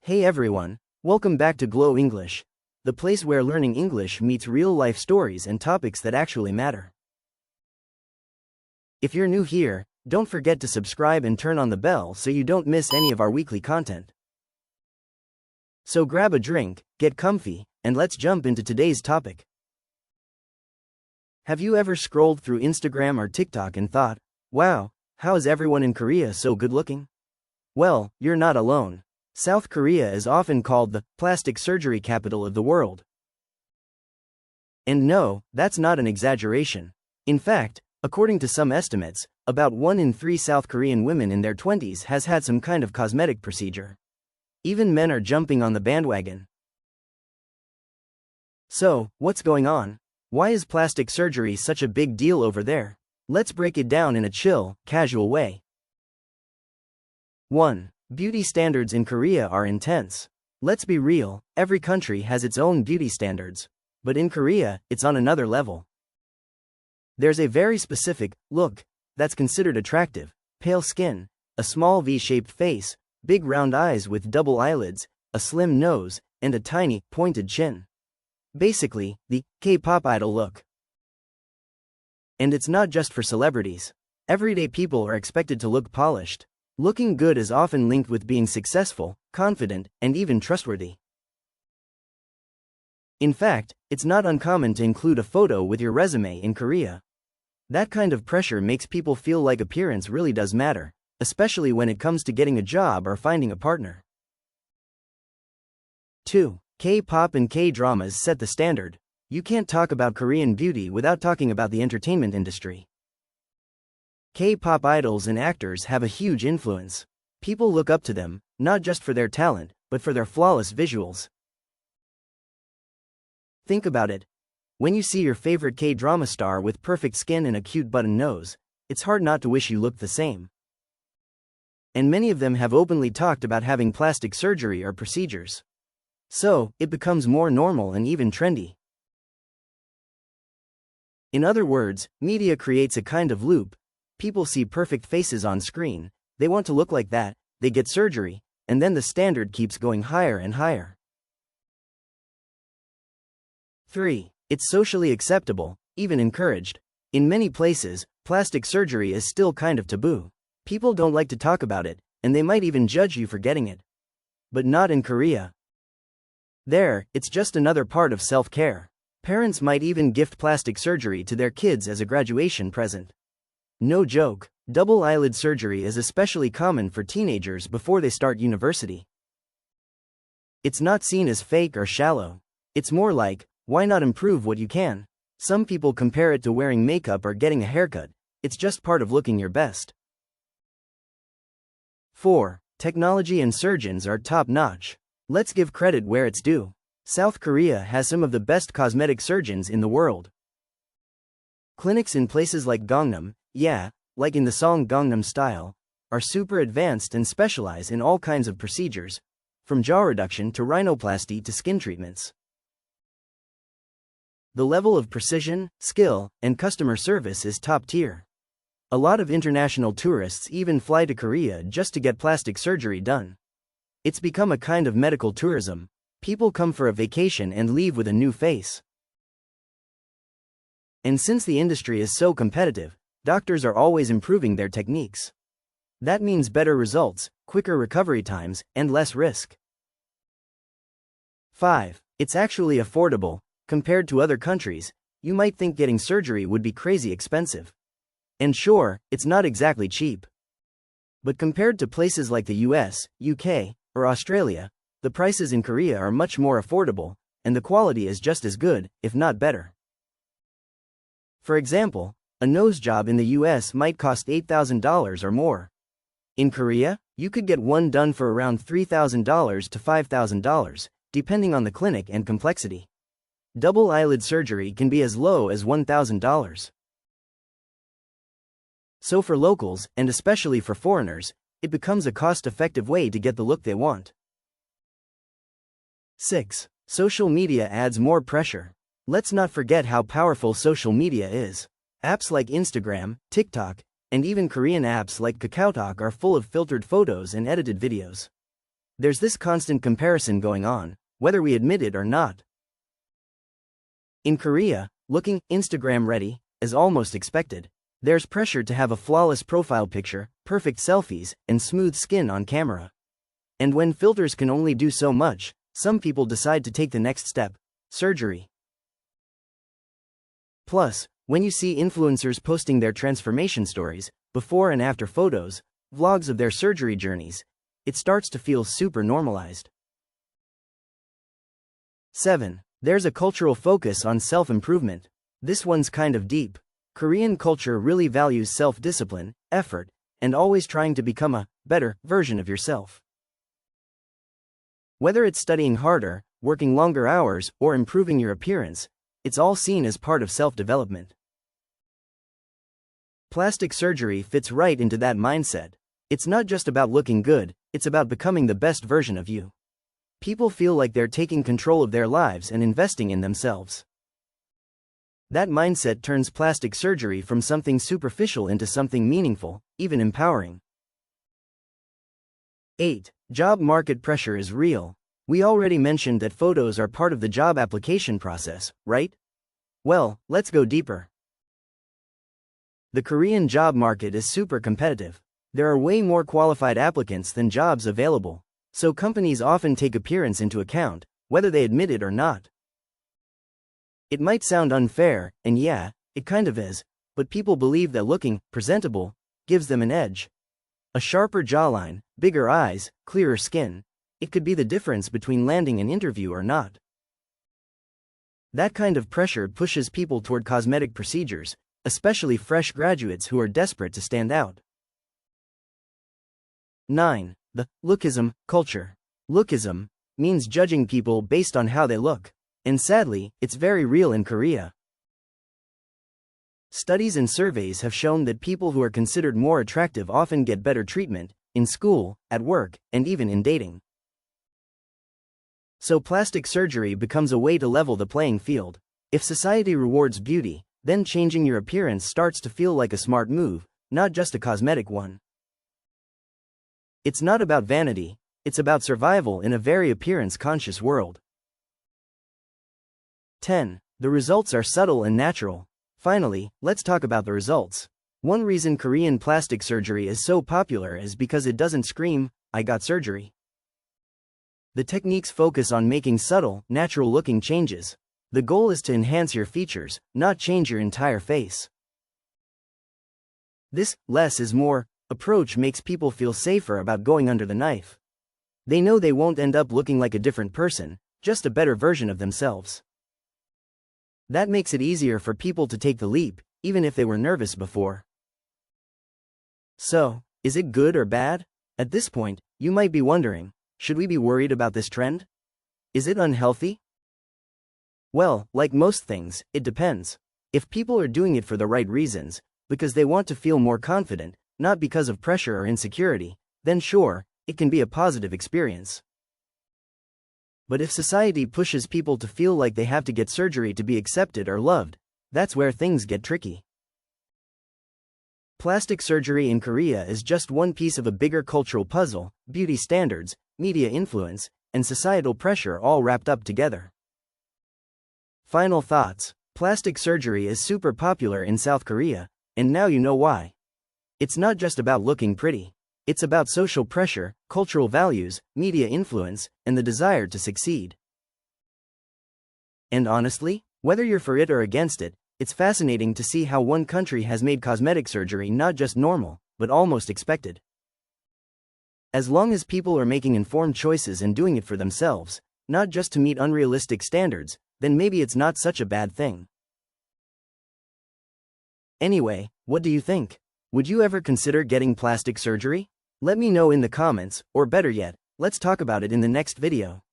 Hey everyone, welcome back to Glow English, the place where learning English meets real-life stories and topics that actually matter. If you're new here, don't forget to subscribe and turn on the bell so you don't miss any of our weekly content. So grab a drink, get comfy, and let's jump into today's topic. Have you ever scrolled through Instagram or TikTok and thought, wow, how is everyone in Korea so good looking? Well, you're not alone. South Korea is often called the plastic surgery capital of the world. And no, that's not an exaggeration. In fact, according to some estimates, about 1 in 3 South Korean women in their 20s has had some kind of cosmetic procedure. Even men are jumping on the bandwagon. So, what's going on? Why is plastic surgery such a big deal over there? Let's break it down in a chill, casual way. 1. Beauty standards in Korea are intense. Let's be real, every country has its own beauty standards. But in Korea, it's on another level. There's a very specific look that's considered attractive: pale skin, a small V-shaped face, big round eyes with double eyelids, a slim nose, and a tiny, pointed chin. Basically, the K-pop idol look. And it's not just for celebrities. Everyday people are expected to look polished. Looking good is often linked with being successful, confident, and even trustworthy. In fact, it's not uncommon to include a photo with your resume in Korea. That kind of pressure makes people feel like appearance really does matter, especially when it comes to getting a job or finding a partner. 2. K-pop and K-dramas set the standard. You can't talk about Korean beauty without talking about the entertainment industry. K-pop idols and actors have a huge influence. People look up to them, not just for their talent, but for their flawless visuals. Think about it. When you see your favorite K-drama star with perfect skin and a cute button nose, it's hard not to wish you looked the same. And many of them have openly talked about having plastic surgery or procedures. So, it becomes more normal and even trendy. In other words, media creates a kind of loop. People see perfect faces on screen, they want to look like that, they get surgery, and then the standard keeps going higher and higher. 3. It's socially acceptable, even encouraged. In many places, plastic surgery is still kind of taboo. People don't like to talk about it, and they might even judge you for getting it. But not in Korea. There, it's just another part of self-care. Parents might even gift plastic surgery to their kids as a graduation present. No joke, double eyelid surgery is especially common for teenagers before they start university. It's not seen as fake or shallow. It's more like, why not improve what you can? Some people compare it to wearing makeup or getting a haircut. It's just part of looking your best. 4. Technology and surgeons are top-notch. Let's give credit where it's due. South Korea has some of the best cosmetic surgeons in the world. Clinics in places like Gangnam, like in the song Gangnam Style, are super advanced and specialize in all kinds of procedures, from jaw reduction to rhinoplasty to skin treatments. The level of precision, skill, and customer service is top tier. A lot of international tourists even fly to Korea just to get plastic surgery done. It's become a kind of medical tourism. People come for a vacation and leave with a new face. And since the industry is so competitive, doctors are always improving their techniques. That means better results, quicker recovery times, and less risk. 5. It's actually affordable. Compared to other countries, you might think getting surgery would be crazy expensive. And sure, it's not exactly cheap. But compared to places like the US, UK, or Australia, the prices in Korea are much more affordable, and the quality is just as good, if not better. For example, a nose job in the US might cost $8,000 or more. In Korea, you could get one done for around $3,000 to $5,000, depending on the clinic and complexity. Double eyelid surgery can be as low as $1,000. So for locals, and especially for foreigners, it becomes a cost-effective way to get the look they want. 6. Social media adds more pressure. Let's not forget how powerful social media is. Apps like Instagram, TikTok, and even Korean apps like KakaoTalk are full of filtered photos and edited videos. There's this constant comparison going on, whether we admit it or not. In Korea, looking Instagram ready is almost expected. There's pressure to have a flawless profile picture, perfect selfies, and smooth skin on camera. And when filters can only do so much, some people decide to take the next step: surgery. Plus, when you see influencers posting their transformation stories, before and after photos, vlogs of their surgery journeys, it starts to feel super normalized. 7. There's a cultural focus on self-improvement. This one's kind of deep. Korean culture really values self-discipline, effort, and always trying to become a better version of yourself. Whether it's studying harder, working longer hours, or improving your appearance, it's all seen as part of self-development. Plastic surgery fits right into that mindset. It's not just about looking good, it's about becoming the best version of you. People feel like they're taking control of their lives and investing in themselves. That mindset turns plastic surgery from something superficial into something meaningful, even empowering. 8. Job market pressure is real. We already mentioned that photos are part of the job application process, right? Well, let's go deeper. The Korean job market is super competitive. There are way more qualified applicants than jobs available, so companies often take appearance into account, whether they admit it or not. It might sound unfair, and yeah, it kind of is, but people believe that looking presentable gives them an edge. A sharper jawline, bigger eyes, clearer skin, it could be the difference between landing an interview or not. That kind of pressure pushes people toward cosmetic procedures, especially fresh graduates who are desperate to stand out. 9. The lookism culture. Lookism means judging people based on how they look, and sadly, it's very real in Korea. Studies and surveys have shown that people who are considered more attractive often get better treatment, in school, at work, and even in dating. So plastic surgery becomes a way to level the playing field. If society rewards beauty, then changing your appearance starts to feel like a smart move, not just a cosmetic one. It's not about vanity, it's about survival in a very appearance-conscious world. 10. The results are subtle and natural. Finally, let's talk about the results. One reason Korean plastic surgery is so popular is because it doesn't scream, "I got surgery." The techniques focus on making subtle, natural-looking changes. The goal is to enhance your features, not change your entire face. This less is more approach makes people feel safer about going under the knife. They know they won't end up looking like a different person, just a better version of themselves. That makes it easier for people to take the leap, even if they were nervous before. So, is it good or bad? At this point, you might be wondering, should we be worried about this trend? Is it unhealthy? Well, like most things, it depends. If people are doing it for the right reasons, because they want to feel more confident, not because of pressure or insecurity, then sure, it can be a positive experience. But if society pushes people to feel like they have to get surgery to be accepted or loved, that's where things get tricky. Plastic surgery in Korea is just one piece of a bigger cultural puzzle: beauty standards, media influence, and societal pressure all wrapped up together. Final thoughts: plastic surgery is super popular in South Korea, and now you know why. It's not just about looking pretty. It's about social pressure, cultural values, media influence, and the desire to succeed. And honestly, whether you're for it or against it, it's fascinating to see how one country has made cosmetic surgery not just normal, but almost expected. As long as people are making informed choices and doing it for themselves, not just to meet unrealistic standards, then maybe it's not such a bad thing. Anyway, what do you think? Would you ever consider getting plastic surgery? Let me know in the comments, or better yet, let's talk about it in the next video.